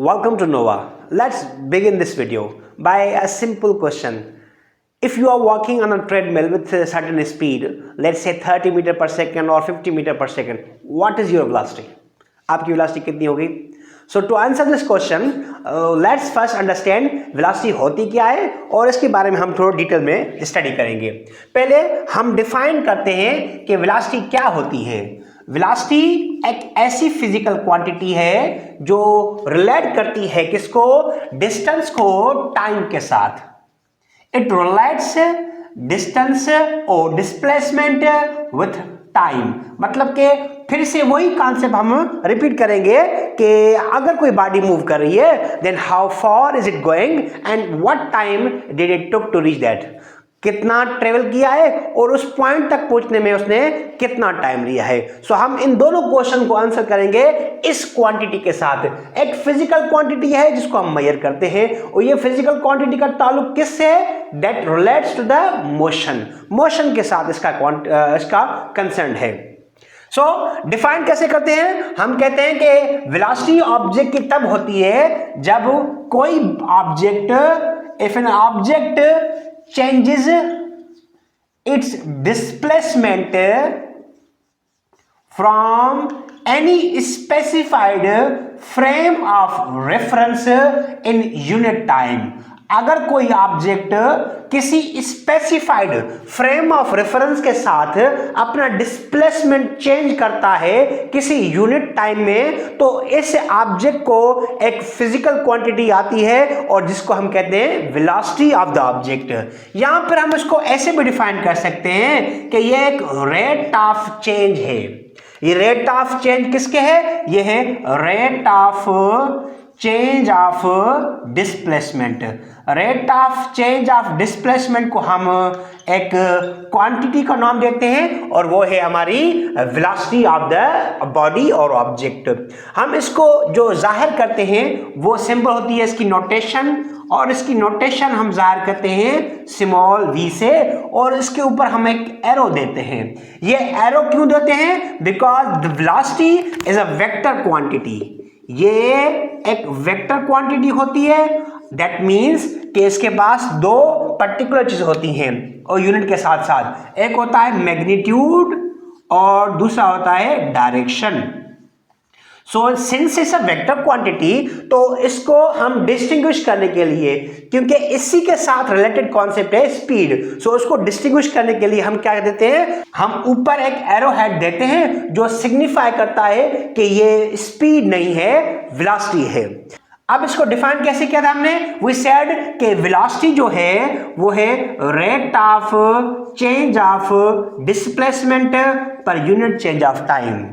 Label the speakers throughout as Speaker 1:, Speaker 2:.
Speaker 1: welcome to Nova. Let's begin this video by a simple question. If you are walking on a treadmill with a certain speed, let's say 30 meter per second or 50 meter per second, what is your velocity? आपकी velocity कितनी होगी? So to answer this question, let's first understand velocity होती क्या है और इसके बारे में हम थोड़ा डिटेल में स्टडी करेंगे. पहले हम डिफाइन करते हैं कि velocity क्या होती है. वेलोसिटी एक ऐसी फिजिकल क्वांटिटी है जो रिलेट करती है किसको? डिस्टेंस को टाइम के साथ. इट रिलेट्स डिस्टेंस और डिस्प्लेसमेंट विथ टाइम. मतलब कि फिर से वही कॉन्सेप्ट हम रिपीट करेंगे कि अगर कोई बॉडी मूव कर रही है then how far is it going and what time did it took to reach that. कितना ट्रेवल किया है और उस पॉइंट तक पहुंचने में उसने कितना टाइम लिया है. सो हम इन दोनों क्वेश्चन को आंसर करेंगे इस क्वांटिटी के साथ. एक फिजिकल क्वांटिटी है जिसको हम मेजर करते हैं और ये फिजिकल क्वांटिटी का ताल्लुक किससे है? That relates to the motion. Motion के साथ इसका कंसर्न है. सो डिफाइन कैसे करते हैं? हम कहते हैं कि वेलोसिटी ऑब्जेक्ट की तब होती है जब कोई object, if an object changes its displacement from any specified frame of reference in unit time. अगर कोई ऑब्जेक्ट किसी स्पेसिफाइड फ्रेम ऑफ रेफरेंस के साथ अपना डिस्प्लेसमेंट चेंज करता है किसी यूनिट टाइम में, तो इस ऑब्जेक्ट को एक फिजिकल क्वांटिटी आती है और जिसको हम कहते हैं वेलोसिटी ऑफ द ऑब्जेक्ट. यहां पर हम इसको ऐसे भी डिफाइन कर सकते हैं कि यह एक रेट ऑफ चेंज है. ये रेट ऑफ चेंज किसके है? ये है rate of change of displacement. Rate of change of displacement को हम एक क्वांटिटी का नाम देते हैं और वो है हमारी वेलोसिटी ऑफ द बॉडी और ऑब्जेक्ट. हम इसको जो जाहिर करते हैं वो सिंबल होती है इसकी नोटेशन, और इसकी नोटेशन हम जाहिर करते हैं स्मॉल v से और इसके ऊपर हम एक एरो देते हैं. ये एरो क्यों देते हैं? Because the velocity is a vector quantity. ये एक वेक्टर क्वांटिटी होती है. दैट मीन्स कि इसके पास दो पर्टिकुलर चीज होती हैं और यूनिट के साथ साथ. एक होता है मैग्नीट्यूड और दूसरा होता है direction. So since it's a vector quantity, तो इसको हम डिस्टिंग्विश करने के लिए, क्योंकि इसी के साथ रिलेटेड कॉन्सेप्ट है स्पीड, सो इसको डिस्टिंग्विश करने के लिए हम क्या देते हैं? हम ऊपर एक एरो हेड देते हैं जो सिग्निफाई करता है कि ये स्पीड नहीं है, वेलोसिटी है. अब इसको डिफाइन कैसे किया था हमने? वी सेड कि वेलोसिटी जो है वो है rate of change of displacement per unit change of time.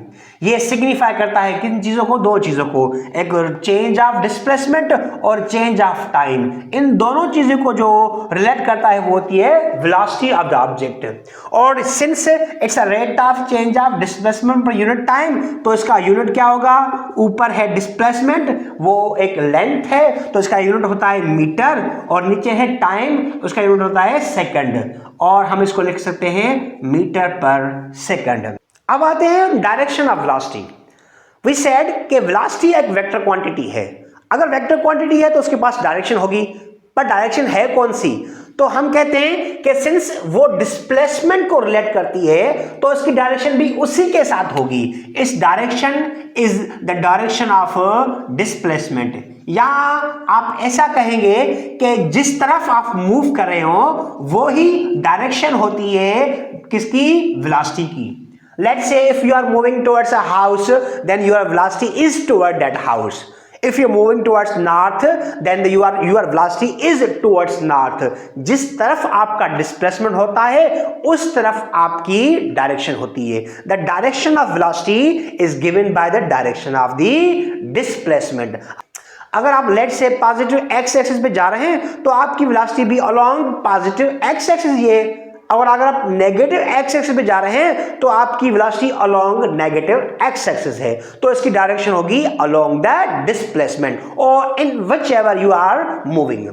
Speaker 1: ये सिग्निफाई करता है किन चीजों को? दो चीजों को, एक चेंज ऑफ डिस्प्लेसमेंट और चेंज ऑफ टाइम. इन दोनों चीजों को जो रिलेट करता है वो होती है वेलोसिटी ऑफ द ऑब्जेक्ट. और since it's a rate of change of displacement per unit time, तो इसका यूनिट क्या होगा? ऊपर है डिस्प्लेसमेंट, वो एक लेंथ है तो इसका यूनिट होता है मीटर, और नीचे है टाइम, उसका यूनिट होता है सेकंड, और हम इसको लिख सकते हैं मीटर पर सेकंड. अब आते हैं direction of velocity. We said कि वेलोसिटी एक वेक्टर क्वांटिटी है. अगर वेक्टर क्वांटिटी है तो उसके पास डायरेक्शन होगी, पर डायरेक्शन है कौन सी? तो हम कहते हैं कि सिंस वो डिस्प्लेसमेंट को रिलेट करती है तो इसकी डायरेक्शन भी उसी के साथ होगी. इस direction is the direction of displacement. या आप ऐसा कहेंगे कि जिस तरफ आप मूव कर रहे हो वो ही डायरेक्शन होती है किसकी? वेलोसिटी की. Let's say if you are moving towards a house, then your velocity is toward that house. If you're moving towards north, then your velocity is towards north. जिस तरफ आपका डिस्प्लेसमेंट होता है उस तरफ आपकी डायरेक्शन होती है. The direction of velocity is given by the direction of the displacement. अगर आप लेट से पॉजिटिव एक्स एक्सिस पे जा रहे हैं तो आपकी वेलोसिटी भी अलोंग पॉजिटिव एक्स एक्सिस ये. और अगर आप नेगेटिव एक्स एक्सिस पे जा रहे हैं तो आपकी velocity along negative x axis है, तो इसकी डायरेक्शन होगी अलोंग द डिस्प्लेसमेंट और इन व्हिचएवर यू आर मूविंग.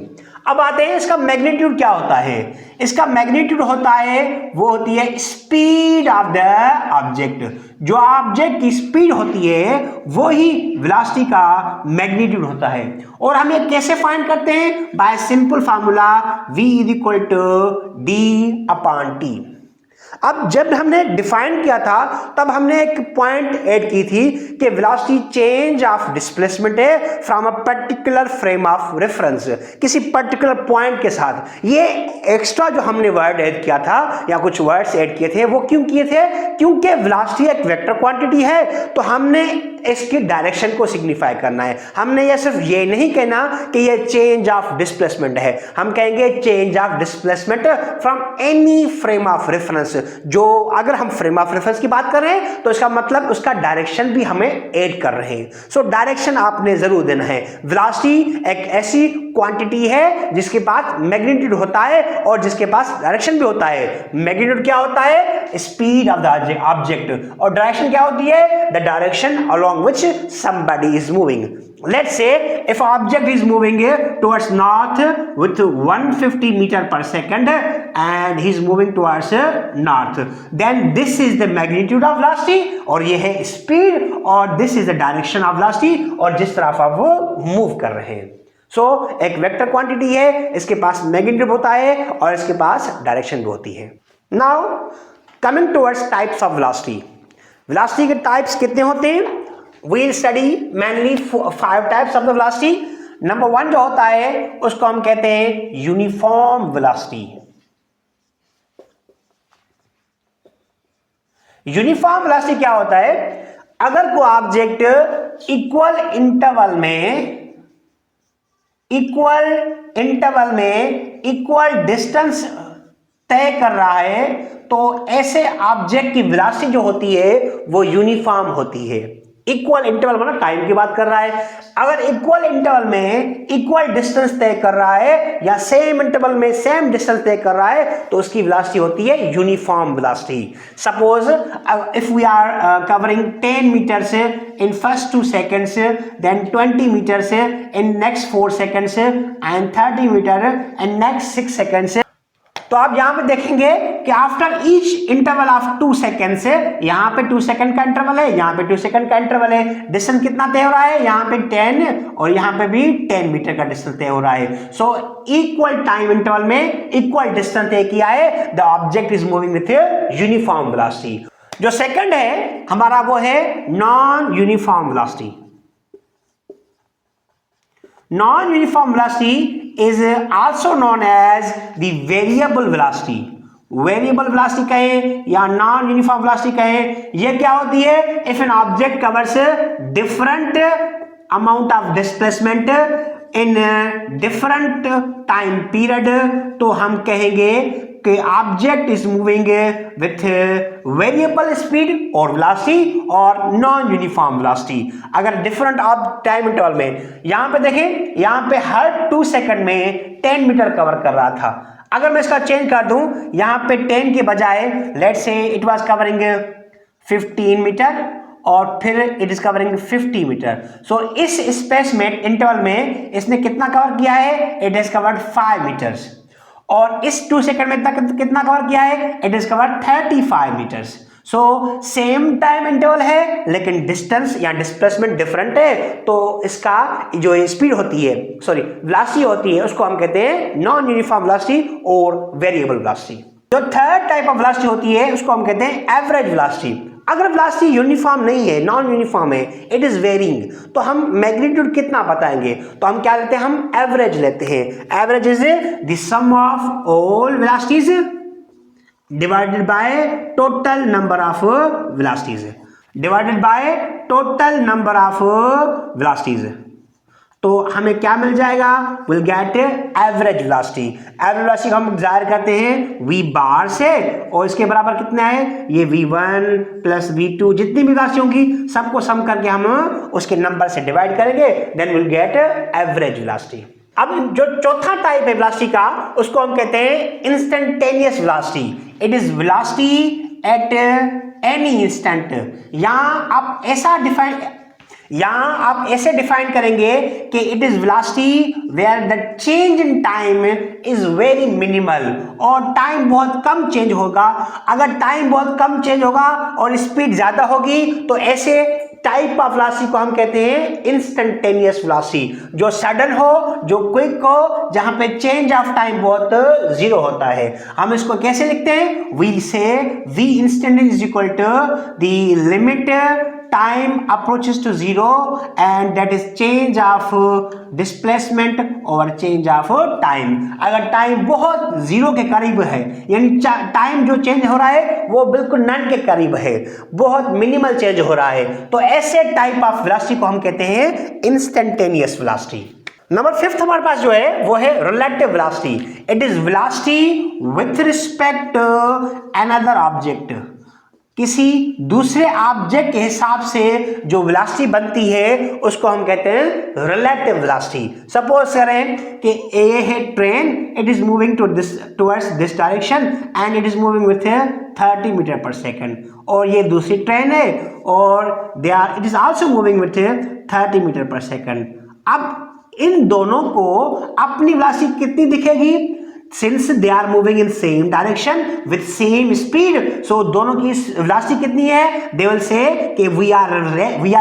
Speaker 1: अब आते हैं इसका मैग्नीट्यूड क्या होता है। इसका मैग्नीट्यूड होता है वो होती है स्पीड ऑफ द ऑब्जेक्ट। जो ऑब्जेक्ट की स्पीड होती है वो ही वेलोसिटी का मैग्नीट्यूड होता है। और हम ये कैसे फाइंड करते हैं? Bye simple formula v = d/t। अब जब हमने डिफाइन किया था तब हमने एक पॉइंट ऐड की थी कि वेलोसिटी चेंज ऑफ डिस्प्लेसमेंट है from a particular frame of reference, किसी पर्टिकुलर पॉइंट के साथ। ये एक्स्ट्रा जो हमने वर्ड ऐड किया था या कुछ वर्ड्स ऐड किए थे वो क्यों किए थे? क्योंकि वेलोसिटी एक वेक्टर क्वांटिटी है तो हमने इसकी डायरेक्शन को सिग्निफाई करना है। हमने ये सिर्फ ये नहीं कहना कि ये चेंज ऑफ डिस्प्लेसमेंट है, हम कहेंगे change of displacement from any frame of reference. जो अगर हम फ्रेम ऑफ रेफरेंस की बात कर रहे हैं तो इसका मतलब उसका डायरेक्शन भी हमें ऐड कर रहे हैं। सो डायरेक्शन आपने जरूर देना है। वेलोसिटी एक ऐसी क्वांटिटी है जिसके पास मैग्नीट्यूड होता है और जिसके पास डायरेक्शन भी होता है। मैग्नीट्यूड क्या होता है? Speed of the object. और डायरेक्शन क्या होती है? The direction along which somebody is moving. Let's say if object is moving towards north with 150 meter per second and he is moving towards north, then this is the magnitude of velocity और ये है speed और this is the direction of velocity और जिस तरफ आप वो move कर रहे हैं। So एक वेक्टर क्वांटिटी है, इसके पास मैग्नीट्यूड होता है और इसके पास डायरेक्शन भी होती है। Now coming towards types of velocity. Velocity के टाइप्स कितने होते हैं? We'll study mainly 5 types of the velocity. Number 1 जो होता है उसको हम कहते हैं यूनिफॉर्म वेलोसिटी। यूनिफॉर्म वेलोसिटी क्या होता है? अगर कोई ऑब्जेक्ट इक्वल डिस्टेंस तय कर रहा है तो ऐसे ऑब्जेक्ट की वेलोसिटी जो होती है वो यूनिफॉर्म होती है। इक्वल इंटरवल मतलब टाइम की बात कर रहा है। अगर इक्वल इंटरवल में इक्वल डिस्टेंस तय कर रहा है या सेम इंटरवल में सेम डिस्टेंस तय कर रहा है तो उसकी वेलोसिटी होती है uniform velocity. Suppose if we are covering 10 metres in first 2 seconds, then 20 meters in next 4 seconds and 30 meter in next 6 seconds। तो आप यहां पे देखेंगे कि after each interval of 2 seconds यहां पे 2 सेकंड का इंटरवल है, यहां पे 2 सेकंड का इंटरवल है। डिस्टेंस कितना तय हो रहा है? यहां पे 10 और यहां पे भी 10 मीटर का डिस्टेंस तय हो रहा है। सो इक्वल टाइम इंटरवल में इक्वल डिस्टेंस तय किया है। The object is moving with uniform velocity. जो सेकंड है हमारा वो है non uniform velocity. Non-uniform velocity is also known as the variable velocity। Variable velocity कहें या नॉन यूनिफॉर्म वेलोसिटी कहें, यह क्या होती है? If an object covers different amount of displacement in different time period तो हम कहेंगे कि object is moving with variable speed और वेलोसिटी और नॉन यूनिफॉर्म वेलोसिटी। अगर डिफरेंट टाइम इंटरवल में यहां पे देखें, यहां पे हर 2 सेकंड में 10 मीटर कवर कर रहा था। अगर मैं इसका चेंज कर दूं, यहां पे 10 के बजाय let's say it was covering 15 metre और फिर इट इज कवरिंग 50 मीटर। सो इस स्पेस में इंटरवल में इसने कितना कवर किया है? It is covered 5 metres. और इस 2 सेकंड में कितना कवर किया है? It is covered 35 metres. So same time interval है लेकिन डिस्टेंस या डिस्प्लेसमेंट डिफरेंट है, तो इसका जो स्पीड होती है, सॉरी वेलोसिटी होती है, उसको हम कहते हैं नॉन यूनिफॉर्म वेलोसिटी और वेरिएबल वेलोसिटी। जो थर्ड टाइप ऑफ वेलोसिटी होती है उसको हम कहते हैं एवरेज वेलोसिटी। अगर वेलोसिटी यूनिफॉर्म नहीं है, नॉन यूनिफॉर्म है, इट इज वेरिंग, तो हम मैग्नीट्यूड कितना बताएंगे? तो हम क्या लेते हैं? हम एवरेज लेते हैं। Average is the sum of all velocities divided by total number of velocities, divided by total number of velocities. तो हमें क्या मिल जाएगा? Will get average velocity. Average velocity हम जाहिर करते हैं v बार से और इसके बराबर कितना है? ये v1 प्लस v2 जितनी भी वेलोसिटी होंगी सबको सम करके हम उसके नंबर से डिवाइड करेंगे, then will get average velocity. अब जो चौथा टाइप है वेलोसिटी का उसको हम कहते हैं instantaneous velocity. It is velocity at any instant. यहां आप ऐसा डिफाइन यहां आप ऐसे डिफाइन करेंगे कि it is velocity where the change in time is very minimal, और टाइम बहुत कम चेंज होगा। अगर टाइम बहुत कम चेंज होगा और स्पीड ज्यादा होगी तो ऐसे टाइप ऑफ वेलोसिटी को हम कहते हैं इंस्टेंटेनियस वेलोसिटी, जो सडन हो, जो क्विक हो, जहां पे चेंज ऑफ टाइम बहुत जीरो होता है। हम इसको कैसे लिखते हैं? वी से v instant is equal to the limit time approaches to zero and that is change of displacement over change of time। अगर टाइम बहुत जीरो के करीब है, यानी टाइम जो चेंज हो रहा है वो बिल्कुल नन के करीब है, बहुत मिनिमल चेंज हो रहा है, तो ऐसे टाइप ऑफ वेलोसिटी को हम कहते हैं इंस्टेंटेनियस वेलोसिटी। नंबर 5 हमारे पास जो है वो है relative velocity. It is velocity with respect another object. किसी दूसरे ऑब्जेक्ट के हिसाब से जो वेलोसिटी बनती है उसको हम कहते हैं रिलेटिव वेलोसिटी। सपोज करें कि ये है train, it is moving towards this direction and it is moving with 30 metre per second, और ये दूसरी ट्रेन है और it is also moving with 30 metre per second. अब इन दोनों को अपनी वेलोसिटी कितनी दिखेगी? Since they are moving in same direction with same speed, so दोनों की वेलोसिटी कितनी है? दे विल से कि we are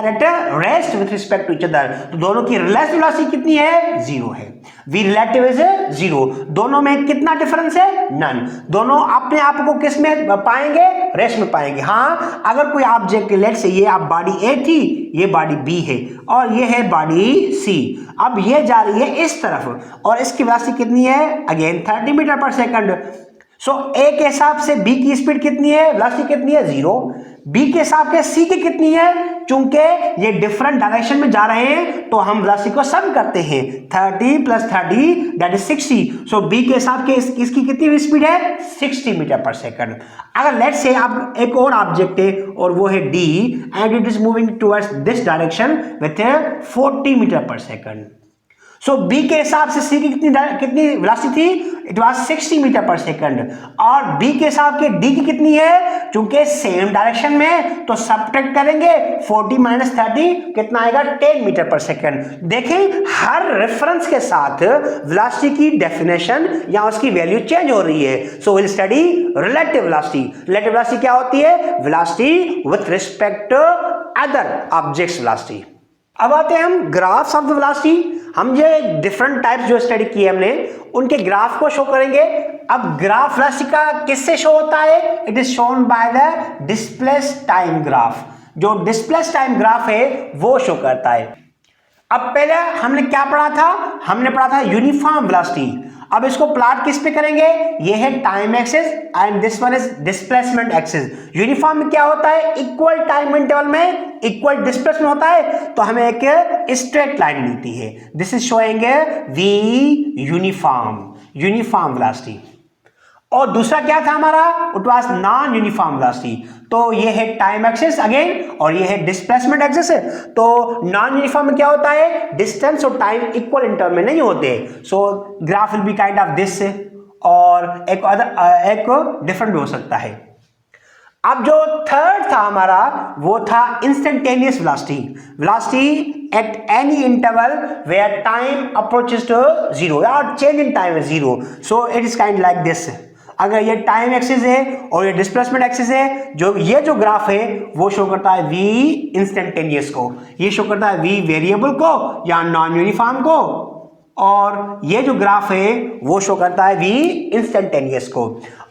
Speaker 1: at rest with respect to each other, तो दोनों की रिलेटिव वेलोसिटी कितनी है? जीरो है। V relative is zero. दोनों में कितना डिफरेंस है? नन। दोनों अपने आप को किस में पाएंगे? रेस्ट में पाएंगे। हाँ, अगर कोई ऑब्जेक्ट, लेट से ये आप बॉडी ए थी, ये बॉडी बी है और ये है बॉडी सी, अब ये जा रही है इस तरफ और इसकी वेलोसिटी कितनी है? Again 30 metre per second. सो ए के हिसाब से बी की स्पीड कितनी है? वेलोसिटी कितनी है? जीरो। बी के हिसाब से सी की कितनी है? चूंकि ये डिफरेंट डायरेक्शन में जा रहे हैं तो हम वेलोसिटी को सम करते हैं, 30 + 30 दैट इज 60। सो बी के हिसाब के इसकी कितनी स्पीड है? 60 मीटर पर सेकंड। अगर लेट से आप एक और ऑब्जेक्ट है और वो है D and it is moving towards this direction with 40 metre per second. So B के हिसाब से सी की कितनी वेलोसिटी थी? It was 60 metre per second, और बी के हिसाब के डी की कितनी है? चूंकि सेम डायरेक्शन में तो सब्ट्रैक्ट करेंगे, 40 - 30 कितना आएगा? 10 मीटर पर सेकंड। देखें, हर रेफरेंस के साथ वेलोसिटी की डेफिनेशन या उसकी वैल्यू चेंज हो रही है। So will study relative velocity. Relative velocity क्या होती है? Velocity with respect to other objects velocity. अब आते हैं हम ग्राफ्स ऑफ द वेलोसिटी। हम ये डिफरेंट टाइप्स जो स्टडी किए हमने उनके ग्राफ को शो करेंगे। अब ग्राफ वेलोसिटी का किससे शो होता है? It is shown by the displaced time graph. जो डिस्प्लेस्ड टाइम ग्राफ है वो शो करता है। अब पहले हमने क्या पढ़ा था? हमने पढ़ा था यूनिफॉर्म वेलोसिटी। अब इसको प्लॉट किस पे करेंगे? ये है time axis and this one is displacement axis. Uniform में क्या होता है? इक्वल टाइम इंटरवल में इक्वल डिस्प्लेसमेंट होता है, तो हमें एक स्ट्रेट लाइन मिलती है। This is showing we uniform velocity. और दूसरा क्या था हमारा? It was non uniform velocity. तो ये है टाइम एक्सिस अगेन और ये है डिस्प्लेसमेंट एक्सिस। तो नॉन यूनिफॉर्म में क्या होता है? डिस्टेंस और टाइम इक्वल इंटरवल में नहीं होते। सो graph will be kind of this, और एक डिफरेंट भी हो सकता है। अब जो थर्ड था हमारा वो था instantaneous velocity at any interval where time approaches to zero, या change in time is zero. So it is kind like this. अगर ये टाइम एक्सिस है और ये डिस्प्लेसमेंट एक्सिस है, ये जो ग्राफ है वो शो करता है वी इंस्टेंटेनियस को, ये शो करता है वी वेरिएबल को या नॉन यूनिफॉर्म को, और ये जो ग्राफ है वो शो करता है वी इंस्टेंटेनियस को।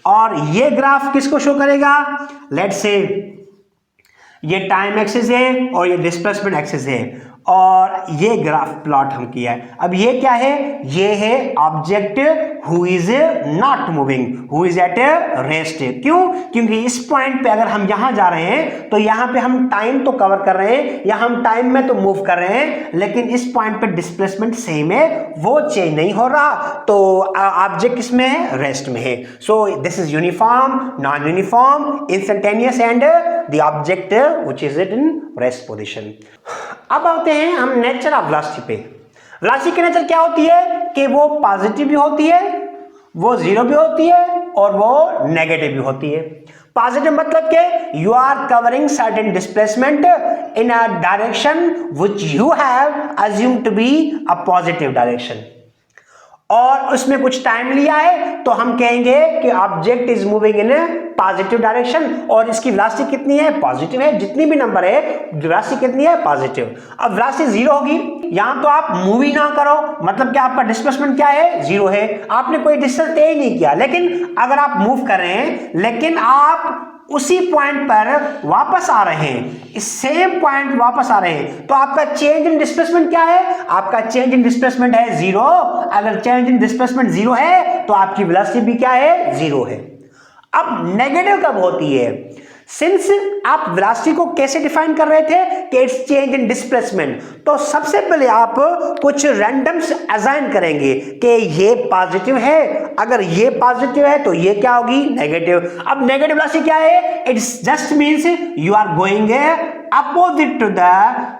Speaker 1: और ये ग्राफ किसको शो करेगा? लेट्स से ये टाइम एक्सिस है और ये डिस्प्लेसमेंट एक्सिस है, और ये ग्राफ प्लॉट हम किया है। अब ये क्या है? ये है object who is not moving, who is at rest. क्यों? क्योंकि इस पॉइंट पे अगर हम यहां जा रहे हैं तो यहां पे हम टाइम तो कवर कर रहे हैं या हम टाइम में तो मूव कर रहे हैं, लेकिन इस पॉइंट पे डिस्प्लेसमेंट सेम है, वो चेंज नहीं हो रहा, तो ऑब्जेक्ट किसमें है? रेस्ट में है। So this is uniform, non uniform, instantaneous and the object which is in rest position. अब आते हैं हम नेचर ऑफ वेलोसिटी पे। वेलोसिटी की नेचर क्या होती है? कि वो पॉजिटिव भी होती है, वो जीरो भी होती है और वो नेगेटिव भी होती है। पॉजिटिव मतलब कि you are covering certain displacement in a direction which you have assumed to be a positive direction. और उसमें कुछ टाइम लिया है तो हम कहेंगे कि object is moving in positive direction और इसकी वेलोसिटी कितनी है, पॉजिटिव है. जितनी भी नंबर है वेलोसिटी कितनी है, पॉजिटिव. अब वेलोसिटी जीरो होगी. यहां तो आप मूव ही ना करो, मतलब कि आपका डिस्प्लेसमेंट क्या है, जीरो है. आपने कोई डिस्टेंस तय नहीं किया. लेकिन अगर आप मूव कर रहे हैं लेकिन आप उसी पॉइंट पर वापस आ रहे हैं, इस सेम पॉइंट वापस आ रहे हैं, तो आपका चेंज इन डिस्प्लेसमेंट क्या है, आपका चेंज इन डिस्प्लेसमेंट है जीरो. अगर चेंज इन डिस्प्लेसमेंट जीरो है तो आपकी वेलोसिटी भी क्या है, जीरो है. अब नेगेटिव कब होती है? सिंस आप वेलोसिटी को कैसे डिफाइन कर रहे थे कि इट्स चेंज इन डिस्प्लेसमेंट, तो सबसे पहले आप कुछ रैंडम्स असाइन करेंगे कि ये पॉजिटिव है. अगर ये पॉजिटिव है तो ये क्या होगी, नेगेटिव. अब नेगेटिव वेलोसिटी क्या है, it's just means you are going opposite to the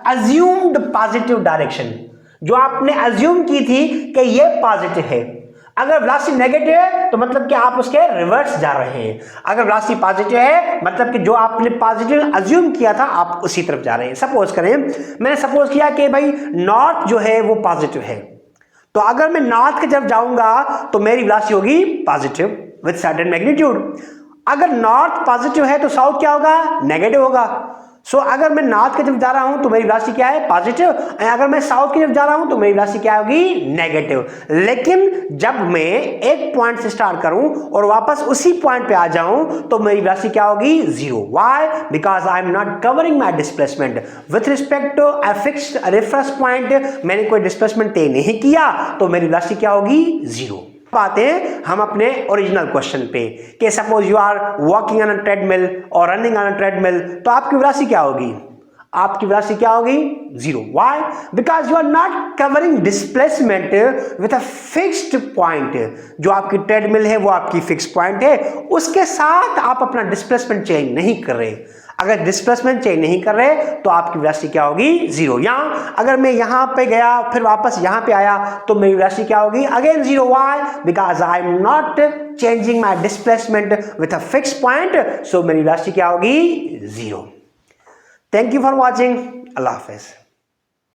Speaker 1: assumed positive direction. जो आपने अज्यूम की थी कि ये पॉजिटिव है. अगर वेलोसिटी नेगेटिव है तो मतलब कि आप उसके रिवर्स जा रहे हैं. अगर वेलोसिटी पॉजिटिव है मतलब कि जो आपने पॉजिटिव अज्यूम किया था आप उसी तरफ जा रहे हैं. सपोज करें, मैंने सपोज किया कि भाई नॉर्थ जो है वो पॉजिटिव है, तो अगर मैं नॉर्थ की तरफ जाऊंगा तो मेरी वेलोसिटी होगी पॉजिटिव विद सर्टेन मैग्नीट्यूड. अगर नॉर्थ पॉजिटिव है तो साउथ क्या होगा, नेगेटिव होगा. सो अगर मैं नॉर्थ की तरफ जा रहा हूं तो मेरी वेलोसिटी क्या है, पॉजिटिव. अगर मैं साउथ की तरफ जा रहा हूं तो मेरी वेलोसिटी क्या होगी, नेगेटिव. लेकिन जब मैं एक पॉइंट से स्टार्ट करूं और वापस उसी पॉइंट पे आ जाऊं तो मेरी वेलोसिटी क्या होगी, zero. Why? Because I am not covering my displacement with respect to a fixed reference point. मैंने कोई डिस्प्लेसमेंट तय नहीं किया तो मेरी वेलोसिटी क्या होगी, जीरो. आते हैं हम अपने ओरिजिनल क्वेश्चन पे कि suppose you are walking on a treadmill और रनिंग ऑन अ ट्रेडमिल, तो आपकी वेलोसिटी क्या होगी, आपकी वेलोसिटी क्या होगी, zero. Why? Because you are not covering displacement with a fixed point. जो आपकी ट्रेडमिल है वो आपकी फिक्स पॉइंट है, उसके साथ आप अपना डिस्प्लेसमेंट चेंज नहीं कर रहे. अगर डिस्प्लेसमेंट चेंज नहीं कर रहे तो आपकी वेलोसिटी क्या होगी, जीरो. यहाँ अगर मैं यहाँ पे गया फिर वापस यहाँ पे आया तो मेरी वेलोसिटी क्या होगी, again zero. Why? Because I am not changing my displacement with a fix point, so मेरी वेलोसिटी क्या होगी, zero. Thank you for watching. अल्लाह हाफिज.